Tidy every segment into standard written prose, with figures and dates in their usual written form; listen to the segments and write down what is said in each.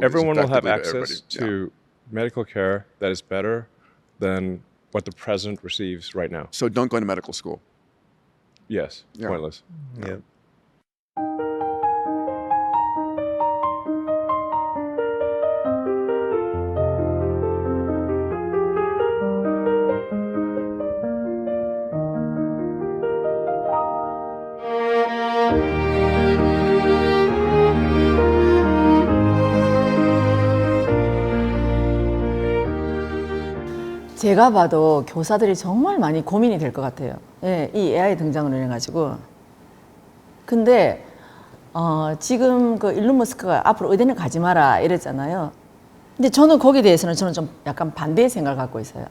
Everyone will have effectively access to everybody. to medical care that is better than what the president receives right now. So don't go to medical school. Yes, Yeah. pointless. Yeah. 제가 봐도 교사들이 정말 많이 고민이 될 것 같아요. 예, 이 AI 등장을 해가지고. 근데 지금 그 일론 머스크가 앞으로 의대는 가지 마라 이랬잖아요. 근데 저는 거기에 대해서는 저는 좀 약간 반대의 생각을 갖고 있어요.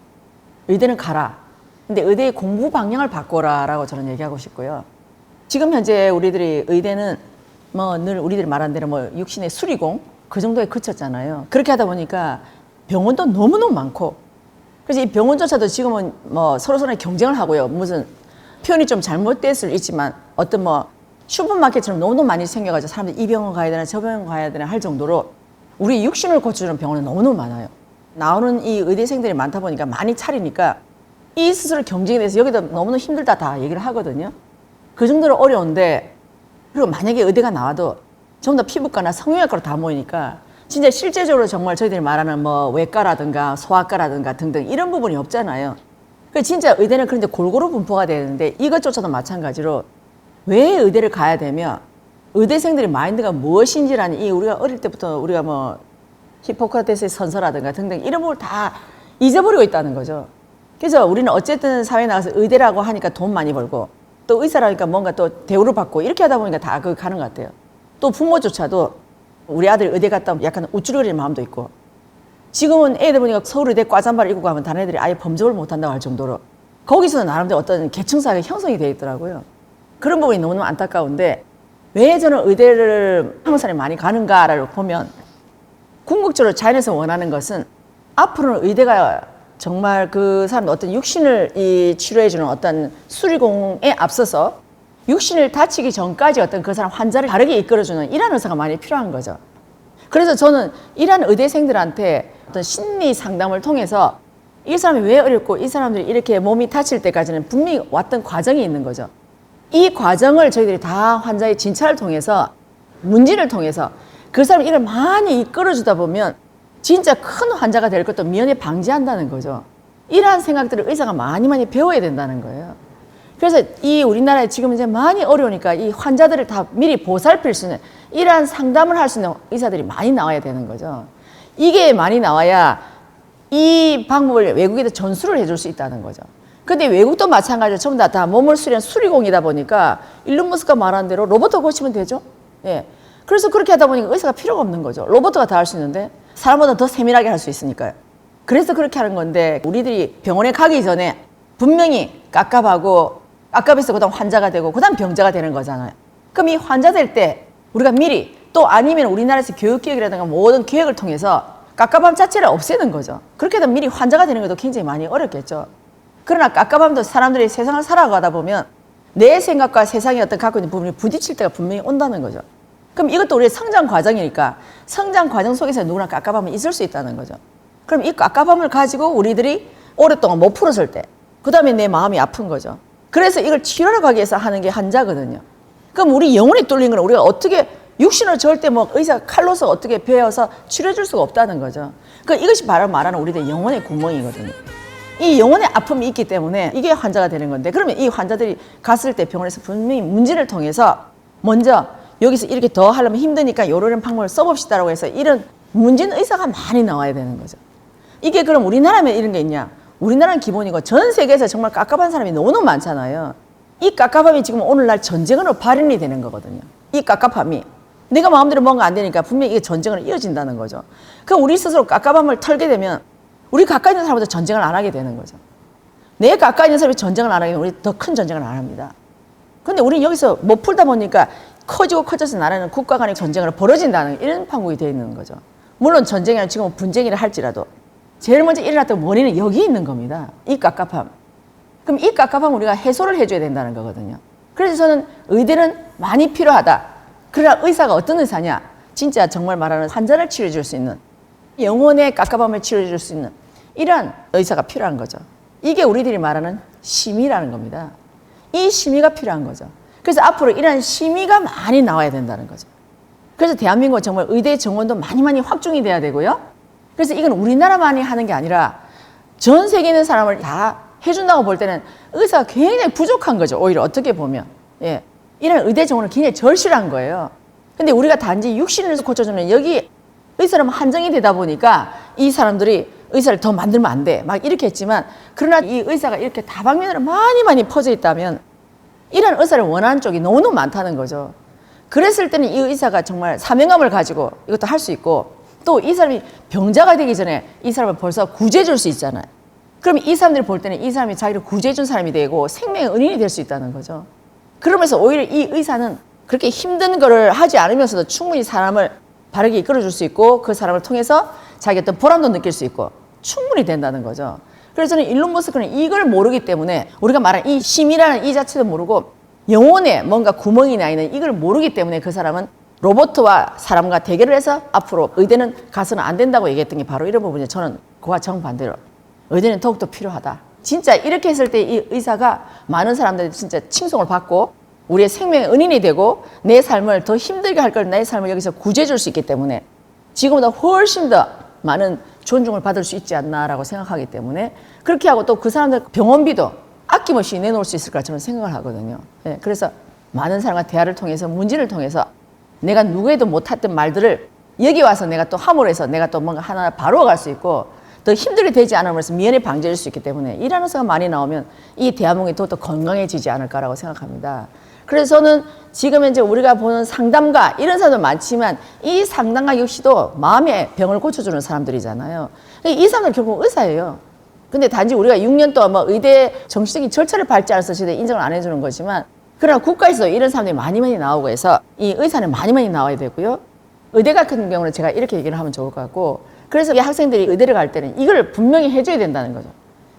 의대는 가라. 근데 의대의 공부 방향을 바꿔라라고 저는 얘기하고 싶고요. 지금 현재 우리들이 의대는 뭐 늘 우리들이 말한 대로 뭐 육신의 수리공 그 정도에 그쳤잖아요. 그렇게 하다 보니까 병원도 너무너무 많고, 그래서 이 병원조차도 지금은 뭐 서로서로 경쟁을 하고요. 무슨 표현이 좀 잘못될 수 있지만 어떤 뭐 슈퍼마켓처럼 너무너무 많이 생겨가지고 사람들이 이 병원 가야 되나 저 병원 가야 되나 할 정도로 우리 육신을 고쳐주는 병원은 너무너무 많아요. 나오는 이 의대생들이 많다 보니까 많이 차리니까 이 스스로 경쟁에 대해서 여기도 너무너무 힘들다 다 얘기를 하거든요. 그 정도로 어려운데, 그리고 만약에 의대가 나와도 전부 다 피부과나 성형외과로 다 모이니까 진짜 실제적으로 정말 저희들이 말하는 뭐 외과라든가 소아과라든가 등등 이런 부분이 없잖아요. 그래서 진짜 의대는 그런데 골고루 분포가 되는데 이것조차도 마찬가지로 왜 의대를 가야 되며 의대생들의 마인드가 무엇인지라는 이 우리가 어릴 때부터 우리가 뭐 히포크라테스의 선서라든가 등등 이런 걸 다 잊어버리고 있다는 거죠. 그래서 우리는 어쨌든 사회에 나가서 의대라고 하니까 돈 많이 벌고 또 의사라니까 뭔가 또 대우를 받고 이렇게 하다 보니까 다 그거 가는 것 같아요. 또 부모조차도 우리 아들 의대 갔다 오면 약간 우쭐거리는 마음도 있고, 지금은 애들 보니까 서울의대 과잠바를 입고 가면 다른 애들이 아예 범접을 못한다고 할 정도로 거기서는 나름대로 어떤 계층사회가 형성이 되어 있더라고요. 그런 부분이 너무너무 안타까운데 왜 저는 의대를 한국 사람이 많이 가는가를 보면 궁극적으로 자연에서 원하는 것은 앞으로는 의대가 정말 그 사람 어떤 육신을 치료해주는 어떤 수리공에 앞서서 육신을 다치기 전까지 어떤 그 사람 환자를 바르게 이끌어주는 이런 의사가 많이 필요한 거죠. 그래서 저는 이런 의대생들한테 어떤 심리 상담을 통해서 이 사람이 왜 어렵고 이 사람들이 이렇게 몸이 다칠 때까지는 분명히 왔던 과정이 있는 거죠. 이 과정을 저희들이 다 환자의 진찰을 통해서 문진을 통해서 그 사람이 이걸 많이 이끌어주다 보면 진짜 큰 환자가 될 것도 미연에 방지한다는 거죠. 이러한 생각들을 의사가 많이 배워야 된다는 거예요. 그래서 이 우리나라에 지금 이제 많이 어려우니까 이 환자들을 다 미리 보살필 수 있는 이러한 상담을 할 수 있는 의사들이 많이 나와야 되는 거죠. 이게 많이 나와야 이 방법을 외국에도 전수를 해줄 수 있다는 거죠. 근데 외국도 마찬가지로 전부 다 몸을 수리한 수리공이다 보니까 일론 머스크가 말한 대로 로봇을 고치면 되죠. 예. 그래서 그렇게 하다 보니까 의사가 필요가 없는 거죠. 로봇가 다 할 수 있는데 사람보다 더 세밀하게 할 수 있으니까요. 그래서 그렇게 하는 건데 우리들이 병원에 가기 전에 분명히 깝깝해서 그다음 환자가 되고 그다음 병자가 되는 거잖아요. 그럼 이 환자 될 때 우리가 미리 또 아니면 우리나라에서 교육기획이라든가 모든 기획을 통해서 깝깝함 자체를 없애는 거죠. 그렇게 되면 미리 환자가 되는 것도 굉장히 많이 어렵겠죠. 그러나 깝깝함도 사람들이 세상을 살아가다 보면 내 생각과 세상의 어떤 갖고 있는 부분이 부딪힐 때가 분명히 온다는 거죠. 그럼 이것도 우리의 성장 과정이니까 성장 과정 속에서 누구나 깝깝함이 있을 수 있다는 거죠. 그럼 이 깝깝함을 가지고 우리들이 오랫동안 못 풀었을 때 그 다음에 내 마음이 아픈 거죠. 그래서 이걸 치료를 가기 위해서 하는 게 환자거든요. 그럼 우리 영혼이 뚫린 건 우리가 어떻게 육신을 절대 뭐 의사 칼로서 어떻게 베어서 치료해 줄 수가 없다는 거죠. 그러니까 이것이 바로 말하는 우리의 영혼의 구멍이거든요. 이 영혼의 아픔이 있기 때문에 이게 환자가 되는 건데, 그러면 이 환자들이 갔을 때 병원에서 분명히 문제를 통해서 먼저 여기서 이렇게 더 하려면 힘드니까 이런 방법을 써봅시다라고 해서 이런 문진 의사가 많이 나와야 되는 거죠. 이게 그럼 우리나라면 이런 게 있냐? 우리나라는 기본이고 전 세계에서 정말 깝깝한 사람이 너무 많잖아요. 이 깝깝함이 지금 오늘날 전쟁으로 발현이 되는 거거든요. 이 깝깝함이 내가 마음대로 뭔가 안 되니까 분명히 이게 전쟁으로 이어진다는 거죠. 그럼 우리 스스로 깝깝함을 털게 되면 우리 가까이 있는 사람보다 전쟁을 안 하게 되는 거죠. 내 가까이 있는 사람이 전쟁을 안 하게 되면 우리 더 큰 전쟁을 안 합니다. 근데 우리 여기서 못 풀다 보니까 커지고 커져서 나라는 국가 간의 전쟁으로 벌어진다는 이런 판국이 되어 있는 거죠. 물론 전쟁이나 지금 분쟁이라 할지라도 제일 먼저 일어났던 원인은 여기 있는 겁니다. 이 깝깝함. 그럼 이 깝깝함 우리가 해소를 해줘야 된다는 거거든요. 그래서 저는 의대는 많이 필요하다. 그러나 의사가 어떤 의사냐? 진짜 정말 말하는 환자를 치료해 줄 수 있는, 영혼의 깝깝함을 치료해 줄 수 있는 이런 의사가 필요한 거죠. 이게 우리들이 말하는 심의라는 겁니다. 이 심의가 필요한 거죠. 그래서 앞으로 이런 심의가 많이 나와야 된다는 거죠. 그래서 대한민국 정말 의대 정원도 많이 확충이 돼야 되고요. 그래서 이건 우리나라만이 하는 게 아니라 전 세계에 있는 사람을 다 해준다고 볼 때는 의사가 굉장히 부족한 거죠. 오히려 어떻게 보면. 예. 이런 의대 정원은 굉장히 절실한 거예요. 근데 우리가 단지 육신을 고쳐주면 여기 의사라면 한정이 되다 보니까 이 사람들이 의사를 더 만들면 안 돼. 막 이렇게 했지만 그러나 이 의사가 이렇게 다방면으로 많이 퍼져 있다면 이런 의사를 원하는 쪽이 너무너무 많다는 거죠. 그랬을 때는 이 의사가 정말 사명감을 가지고 이것도 할 수 있고 또 이 사람이 병자가 되기 전에 이 사람을 벌써 구제해 줄 수 있잖아요. 그럼 이 사람들이 볼 때는 이 사람이 자기를 구제해 준 사람이 되고 생명의 은인이 될 수 있다는 거죠. 그러면서 오히려 이 의사는 그렇게 힘든 거를 하지 않으면서도 충분히 사람을 바르게 이끌어 줄 수 있고 그 사람을 통해서 자기 어떤 보람도 느낄 수 있고 충분히 된다는 거죠. 그래서 저는 일론 머스크는 이걸 모르기 때문에 우리가 말하는 이 심이라는 이 자체도 모르고 영혼에 뭔가 구멍이 나 있는 이걸 모르기 때문에 그 사람은 로봇과 사람과 대결을 해서 앞으로 의대는 가서는 안 된다고 얘기했던 게 바로 이런 부분이에요. 저는 그와 정반대로 의대는 더욱더 필요하다. 진짜 이렇게 했을 때 이 의사가 많은 사람들이 진짜 칭송을 받고 우리의 생명의 은인이 되고 내 삶을 더 힘들게 할 걸 내 삶을 여기서 구제해 줄 수 있기 때문에 지금보다 훨씬 더 많은 존중을 받을 수 있지 않나라고 생각하기 때문에 그렇게 하고 또 그 사람들 병원비도 아낌없이 내놓을 수 있을 거라 저는 생각을 하거든요. 네, 그래서 많은 사람과 대화를 통해서 문제를 통해서 내가 누구에도 못했던 말들을 여기 와서 내가 또 함으로 해서 내가 또 뭔가 하나 바로 갈 수 있고 더 힘들게 되지 않으면서 미연에 방지할 수 있기 때문에 이런 의사가 많이 나오면 이 대한민국이 더욱더 건강해지지 않을까라고 생각합니다. 그래서 저는 지금 이제 우리가 보는 상담가 이런 사람도 많지만 이 상담가 역시도 마음의 병을 고쳐주는 사람들이잖아요. 이 사람들 결국 의사예요. 근데 단지 우리가 6년 동안 뭐 의대 정식적인 절차를 밟지 않아서 저희가 인정을 안 해주는 거지만 그러나 국가에서 이런 사람들이 많이 나오고 해서 이 의사는 많이 나와야 되고요. 의대 같은 경우는 제가 이렇게 얘기를 하면 좋을 것 같고 그래서 이 학생들이 의대를 갈 때는 이걸 분명히 해줘야 된다는 거죠.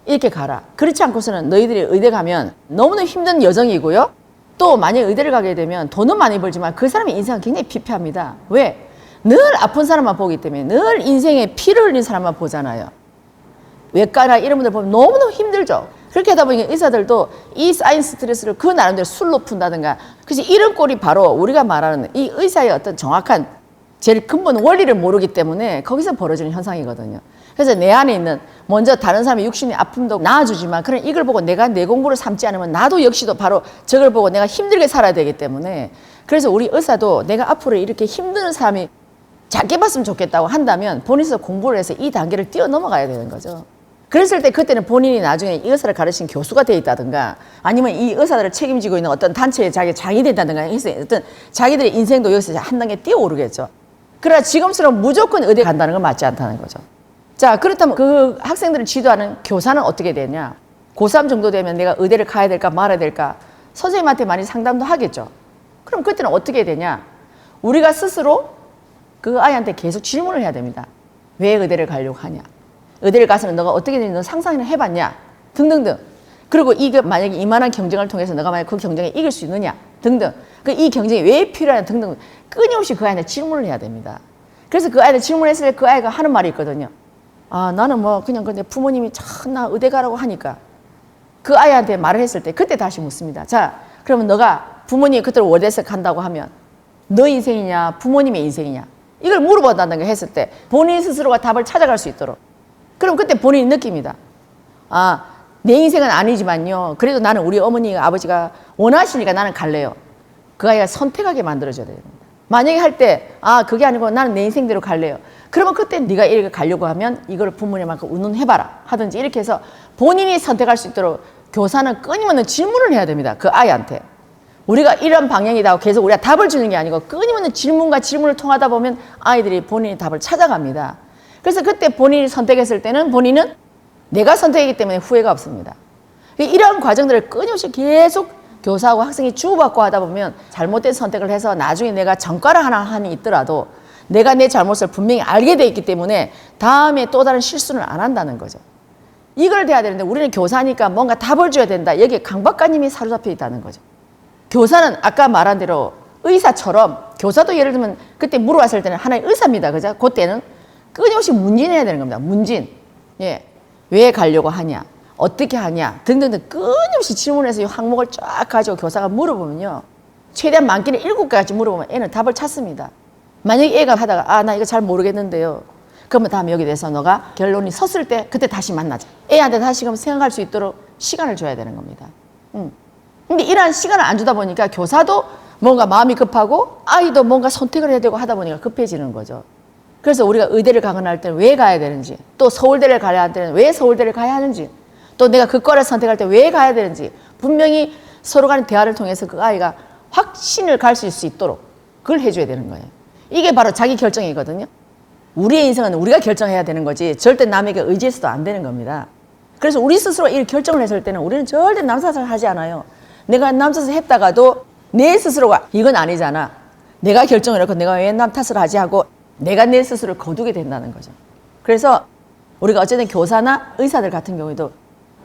이렇게 가라. 그렇지 않고서는 너희들이 의대 가면 너무나 힘든 여정이고요. 또 만약에 의대를 가게 되면 돈은 많이 벌지만 그 사람의 인생은 굉장히 피폐합니다. 왜? 늘 아픈 사람만 보기 때문에 늘 인생에 피를 흘린 사람만 보잖아요. 외과나 이런 분들 보면 너무너무 힘들죠. 그렇게 하다 보니까 의사들도 이 쌓인 스트레스를 그 나름대로 술로 푼다든가 그래서 이런 꼴이 바로 우리가 말하는 이 의사의 어떤 정확한 제일 근본 원리를 모르기 때문에 거기서 벌어지는 현상이거든요. 그래서 내 안에 있는 먼저 다른 사람의 육신의 아픔도 나아주지만 그런 이걸 보고 내가 내 공부를 삼지 않으면 나도 역시도 바로 저걸 보고 내가 힘들게 살아야 되기 때문에 그래서 우리 의사도 내가 앞으로 이렇게 힘든 사람이 작게 봤으면 좋겠다고 한다면 본인에서 공부를 해서 이 단계를 뛰어넘어가야 되는 거죠. 그랬을 때 그때는 본인이 나중에 이 의사를 가르친 교수가 되어 있다든가 아니면 이 의사들을 책임지고 있는 어떤 단체에 자기 장이 된다든가 해서 어떤 자기들의 인생도 여기서 한 단계 뛰어오르겠죠. 그러나 지금처럼 무조건 의대 간다는 건 맞지 않다는 거죠. 자, 그렇다면 그 학생들을 지도하는 교사는 어떻게 되냐? 고3 정도 되면 내가 의대를 가야 될까 말아야 될까? 선생님한테 많이 상담도 하겠죠. 그럼 그때는 어떻게 되냐? 우리가 스스로 그 아이한테 계속 질문을 해야 됩니다. 왜 의대를 가려고 하냐? 의대를 가서는 너가 어떻게 되는지 너 상상이나 해봤냐? 등등등. 그리고 이게 만약에 이만한 경쟁을 통해서 너가 만약 그 경쟁에 이길 수 있느냐? 등등. 이 경쟁이 왜 필요하냐? 등등. 끊임없이 그 아이한테 질문을 해야 됩니다. 그래서 그 아이한테 질문했을 때 그 아이가 하는 말이 있거든요. 아, 나는 뭐 그냥 근데 부모님이 참 나 의대 가라고 하니까 그 아이한테 말을 했을 때 그때 다시 묻습니다. 자, 그러면 너가 부모님이 그때로 의대에서 간다고 하면 너 인생이냐 부모님의 인생이냐 이걸 물어본다는 걸 했을 때 본인 스스로가 답을 찾아갈 수 있도록 그럼 그때 본인이 느낍니다. 아, 내 인생은 아니지만요. 그래도 나는 우리 어머니가 아버지가 원하시니까 나는 갈래요. 그 아이가 선택하게 만들어줘야 됩니다. 만약에 할 때 아, 그게 아니고 나는 내 인생대로 갈래요. 그러면 그때 네가 이렇게 가려고 하면 이걸 부모님한테 의논해봐라 하든지 이렇게 해서 본인이 선택할 수 있도록 교사는 끊임없는 질문을 해야 됩니다. 그 아이한테. 우리가 이런 방향이다 계속 우리가 답을 주는 게 아니고 끊임없는 질문과 질문을 통하다 보면 아이들이 본인이 답을 찾아갑니다. 그래서 그때 본인이 선택했을 때는 본인은 내가 선택이기 때문에 후회가 없습니다. 이런 과정들을 끊임없이 계속 교사하고 학생이 주고받고 하다 보면 잘못된 선택을 해서 나중에 내가 전과를 하나 한이 있더라도 내가 내 잘못을 분명히 알게 돼 있기 때문에 다음에 또 다른 실수는 안 한다는 거죠. 이걸 돼야 되는데 우리는 교사니까 뭔가 답을 줘야 된다. 여기에 강 박사님이 사로잡혀 있다는 거죠. 교사는 아까 말한 대로 의사처럼 교사도 예를 들면 그때 물어봤을 때는 하나의 의사입니다. 그죠? 그때는 끊임없이 문진해야 되는 겁니다. 문진. 예. 왜 가려고 하냐? 어떻게 하냐? 등등등 끊임없이 질문해서 이 항목을 쫙 가지고 교사가 물어보면요. 최대한 많게는 7가지 물어보면 애는 답을 찾습니다. 만약에 애가 하다가 나 이거 잘 모르겠는데요. 그러면 다음에 여기 대해서 너가 결론이 섰을 때 그때 다시 만나자. 애한테 다시금 생각할 수 있도록 시간을 줘야 되는 겁니다. 근데 이러한 시간을 안 주다 보니까 교사도 뭔가 마음이 급하고 아이도 뭔가 선택을 해야 되고 하다 보니까 급해지는 거죠. 그래서 우리가 의대를 가거나 때는 왜 가야 되는지, 또 서울대를 가야 할 때는 왜 서울대를 가야 하는지, 또 내가 그 과를 선택할 때 왜 가야 되는지 분명히 서로 간의 대화를 통해서 그 아이가 확신을 가질 수 있도록 그걸 해줘야 되는 거예요. 이게 바로 자기 결정이거든요. 우리의 인생은 우리가 결정해야 되는 거지 절대 남에게 의지해서도 안 되는 겁니다. 그래서 우리 스스로 이 결정을 했을 때는 우리는 절대 남 탓을 하지 않아요. 내가 남 탓을 했다가도 내 스스로가 이건 아니잖아. 내가 결정을 했고 내가 왜 남 탓을 하지 하고 내가 내 스스로를 거두게 된다는 거죠. 그래서 우리가 어쨌든 교사나 의사들 같은 경우에도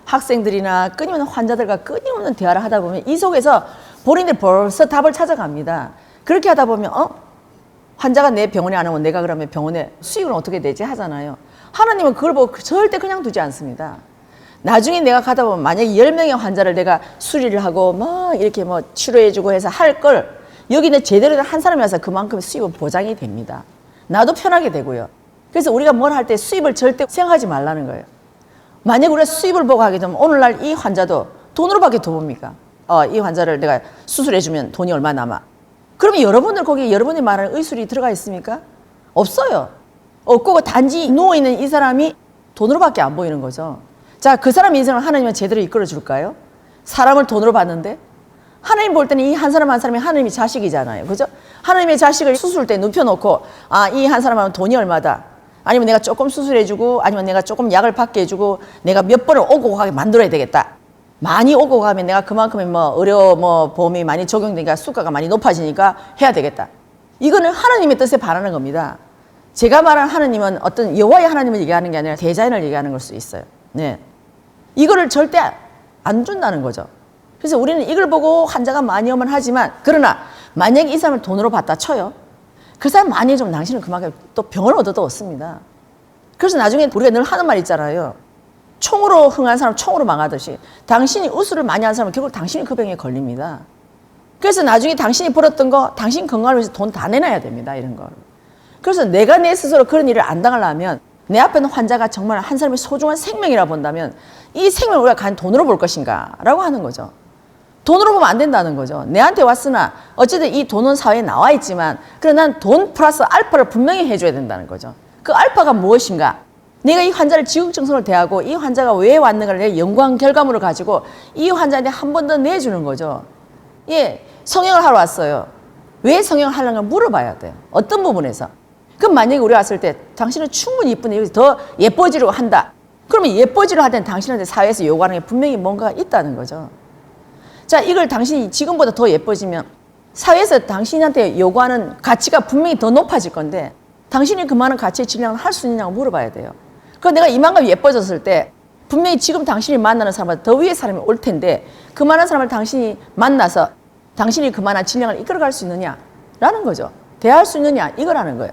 학생들이나 끊임없는 환자들과 끊임없는 대화를 하다 보면 이 속에서 본인들이 벌써 답을 찾아갑니다. 그렇게 하다 보면 환자가 내 병원에 안 오면 내가 그러면 병원에 수익은 어떻게 되지 하잖아요. 하나님은 그걸 보고 절대 그냥 두지 않습니다. 나중에 내가 가다 보면 만약에 10명의 환자를 내가 수리를 하고 막 이렇게 뭐 치료해주고 해서 할 걸 여기는 제대로 된 한 사람이 와서 그만큼의 수입은 보장이 됩니다. 나도 편하게 되고요. 그래서 우리가 뭘 할 때 수입을 절대 생각하지 말라는 거예요. 만약 우리가 수입을 보고 하게 되면 오늘날 이 환자도 돈으로밖에 더 봅니까? 이 환자를 내가 수술해주면 돈이 얼마 남아. 그러면 여러분들 거기에 여러분이 말하는 의술이 들어가 있습니까? 없어요. 없고 단지 누워있는 이 사람이 돈으로밖에 안 보이는 거죠. 자, 그 사람 인생을 하나님은 제대로 이끌어 줄까요? 사람을 돈으로 봤는데 하나님 볼 때는 이 한 사람 한 사람이 하나님의 자식이잖아요. 그죠? 하나님의 자식을 수술 때 눕혀놓고 이 한 사람은 돈이 얼마다. 아니면 내가 조금 수술해주고 아니면 내가 조금 약을 받게 해주고 내가 몇 번을 오고 가게 만들어야 되겠다. 많이 오고 가면 내가 그만큼의 의료 보험이 많이 적용되니까 수가가 많이 높아지니까 해야 되겠다. 이거는 하나님의 뜻에 반하는 겁니다. 제가 말하는 하나님은 어떤 여호와의 하나님을 얘기하는 게 아니라 대자연을 얘기하는 걸 수 있어요. 네. 이거를 절대 안 준다는 거죠. 그래서 우리는 이걸 보고 환자가 많이 오면 하지만 그러나 만약에 이 사람을 돈으로 받다 쳐요. 그 사람 많이 좀 당신은 그만큼 또 병을 얻어도 얻습니다. 그래서 나중에 우리가 늘 하는 말 있잖아요. 총으로 흥한 사람 총으로 망하듯이 당신이 우수를 많이 한 사람은 결국 당신이 그 병에 걸립니다. 그래서 나중에 당신이 벌었던 거 당신 건강을 위해서 돈 다 내놔야 됩니다. 이런 걸. 그래서 내가 내 스스로 그런 일을 안 당하려면 내 앞에 있는 환자가 정말 한 사람의 소중한 생명이라 본다면 이 생명을 우리가 과연 돈으로 볼 것인가 라고 하는 거죠. 돈으로 보면 안 된다는 거죠. 내한테 왔으나 어쨌든 이 돈은 사회에 나와 있지만 그러나 난 돈 플러스 알파를 분명히 해줘야 된다는 거죠. 그 알파가 무엇인가? 내가 이 환자를 지극정성을 대하고 이 환자가 왜 왔는가를 내 연구한 결과물을 가지고 이 환자한테 한 번 더 내주는 거죠. 예, 성형을 하러 왔어요. 왜 성형을 하려는 걸 물어봐야 돼요. 어떤 부분에서. 그럼 만약에 우리 왔을 때 당신은 충분히 이쁜데 여기서 더 예뻐지려고 한다. 그러면 예뻐지려 할 때는 당신한테 사회에서 요구하는 게 분명히 뭔가 있다는 거죠. 자, 이걸 당신이 지금보다 더 예뻐지면 사회에서 당신한테 요구하는 가치가 분명히 더 높아질 건데 당신이 그 많은 가치의 질량을 할 수 있냐고 물어봐야 돼요. 그럼 내가 이만큼 예뻐졌을 때 분명히 지금 당신이 만나는 사람보다 더 위의 사람이 올 텐데 그만한 사람을 당신이 만나서 당신이 그만한 질량을 이끌어갈 수 있느냐라는 거죠. 대할 수 있느냐 이거라는 거예요.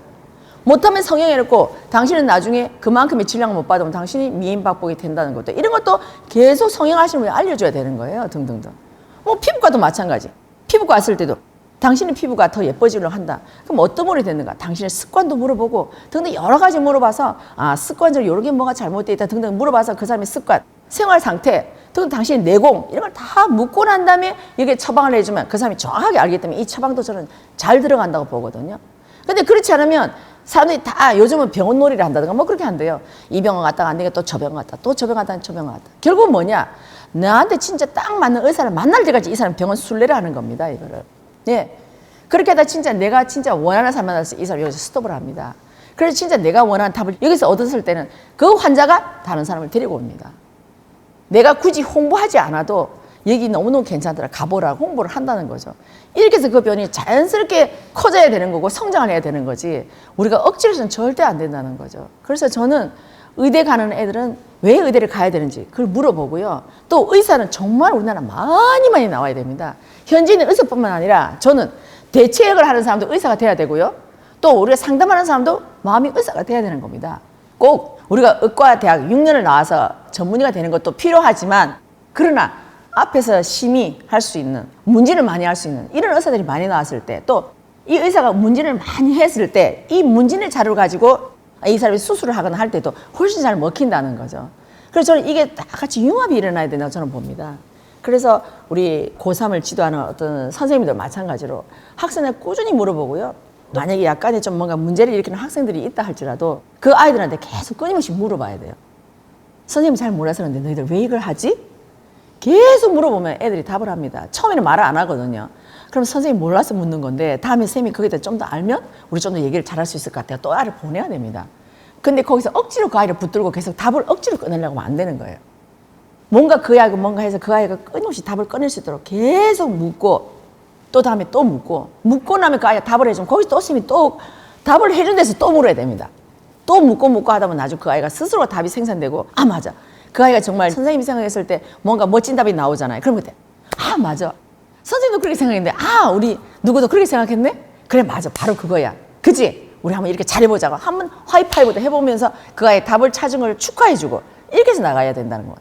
못하면 성형해놓고 당신은 나중에 그만큼의 질량을 못 받으면 당신이 미인박복이 된다는 것도 이런 것도 계속 성형하시는 분이 알려줘야 되는 거예요. 등등등. 피부과도 마찬가지. 피부과 왔을 때도 당신의 피부가 더 예뻐지려고 한다. 그럼 어떤 물이 됐는가? 당신의 습관도 물어보고 등등 여러 가지 물어봐서 습관적으로 이런 게 뭐가 잘못되어 있다 등등 물어봐서 그 사람의 습관, 생활 상태, 등등 당신의 내공 이런 걸 다 묻고 난 다음에 이게 처방을 해주면 그 사람이 정확하게 알기 때문에 이 처방도 저는 잘 들어간다고 보거든요. 근데 그렇지 않으면 사람들이 다 요즘은 병원 놀이를 한다든가 뭐 그렇게 한대요. 이 병원 갔다가 안 되게 또 저 병원 갔다 또 저 병원 갔다 저 병원 갔다. 결국은 뭐냐? 나한테 진짜 딱 맞는 의사를 만날 때까지 이 사람 병원 순례를 하는 겁니다. 이거를. 예. 그렇게 하다 진짜 내가 진짜 원하는 사람 만나서 이 사람 여기서 스톱을 합니다. 그래서 진짜 내가 원하는 답을 여기서 얻었을 때는 그 환자가 다른 사람을 데리고 옵니다. 내가 굳이 홍보하지 않아도 여기 너무너무 괜찮더라 가보라 홍보를 한다는 거죠. 이렇게 해서 그 병이 자연스럽게 커져야 되는 거고 성장을 해야 되는 거지 우리가 억지로 해서는 절대 안 된다는 거죠. 그래서 저는 의대 가는 애들은 왜 의대를 가야 되는지 그걸 물어보고요. 또 의사는 정말 우리나라 많이 나와야 됩니다. 현지인 의사뿐만 아니라 저는 대체역을 하는 사람도 의사가 돼야 되고요. 또 우리가 상담하는 사람도 마음이 의사가 돼야 되는 겁니다. 꼭 우리가 의과대학 6년을 나와서 전문의가 되는 것도 필요하지만 그러나 앞에서 심의 할 수 있는 문진을 많이 할 수 있는 이런 의사들이 많이 나왔을 때 또 이 의사가 문진을 많이 했을 때 이 문진의 자료를 가지고 이 사람이 수술을 하거나 할 때도 훨씬 잘 먹힌다는 거죠. 그래서 저는 이게 다 같이 융합이 일어나야 된다고 저는 봅니다. 그래서 우리 고3을 지도하는 어떤 선생님들 마찬가지로 학생들 꾸준히 물어보고요. 만약에 약간의 좀 뭔가 문제를 일으키는 학생들이 있다 할지라도 그 아이들한테 계속 끊임없이 물어봐야 돼요. 선생님이 잘 몰라서 그런데 너희들 왜 이걸 하지? 계속 물어보면 애들이 답을 합니다. 처음에는 말을 안 하거든요. 그럼 선생님이 몰라서 묻는 건데 다음에 선생님이 거기에 대해 좀 더 알면 우리 좀 더 얘기를 잘할 수 있을 것 같아요. 또 아이를 보내야 됩니다. 근데 거기서 억지로 그 아이를 붙들고 계속 답을 억지로 꺼내려고 하면 안 되는 거예요. 뭔가 그 아이가 뭔가 해서 그 아이가 끊임없이 답을 꺼낼 수 있도록 계속 묻고 또 다음에 또 묻고 나면 그 아이가 답을 해주면 거기서 또 선생님이 또 답을 해준 데서 또 물어야 됩니다. 또 묻고 하다 보면 나중에 그 아이가 스스로 답이 생산되고 아 맞아 그 아이가 정말 선생님이 생각했을 때 뭔가 멋진 답이 나오잖아요. 그럼 그때 아 맞아 선생님도 그렇게 생각했는데 아 우리 누구도 그렇게 생각했네? 그래 맞아 바로 그거야 그치? 우리 한번 이렇게 잘해보자고 한번 하이파이브도 해보면서 그 아이의 답을 찾은 걸 축하해주고 이렇게 해서 나가야 된다는 거예요.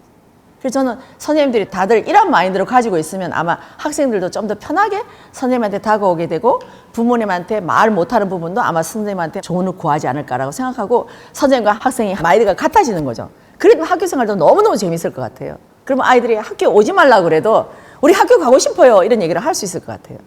그래서 저는 선생님들이 다들 이런 마인드로 가지고 있으면 아마 학생들도 좀 더 편하게 선생님한테 다가오게 되고 부모님한테 말 못하는 부분도 아마 선생님한테 조언을 구하지 않을까라고 생각하고 선생님과 학생이 마인드가 같아지는 거죠. 그래도 학교 생활도 너무너무 재밌을 것 같아요. 그러면 아이들이 학교 오지 말라고 그래도 우리 학교 가고 싶어요 이런 얘기를 할 수 있을 것 같아요.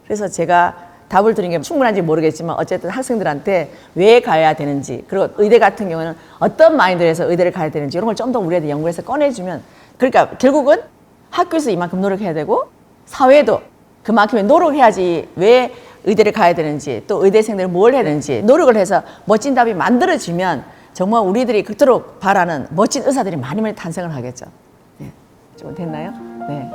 그래서 제가 답을 드린 게 충분한지 모르겠지만 어쨌든 학생들한테 왜 가야 되는지 그리고 의대 같은 경우는 어떤 마인드에서 의대를 가야 되는지 이런 걸 좀 더 우리한테 연구해서 꺼내주면 그러니까 결국은 학교에서 이만큼 노력해야 되고 사회도 그만큼의 노력을 해야지 왜 의대를 가야 되는지 또 의대생들이 뭘 해야 되는지 노력을 해서 멋진 답이 만들어지면 정말 우리들이 그토록 바라는 멋진 의사들이 많이 많이 탄생을 하겠죠. 네. 좀 됐나요? 네.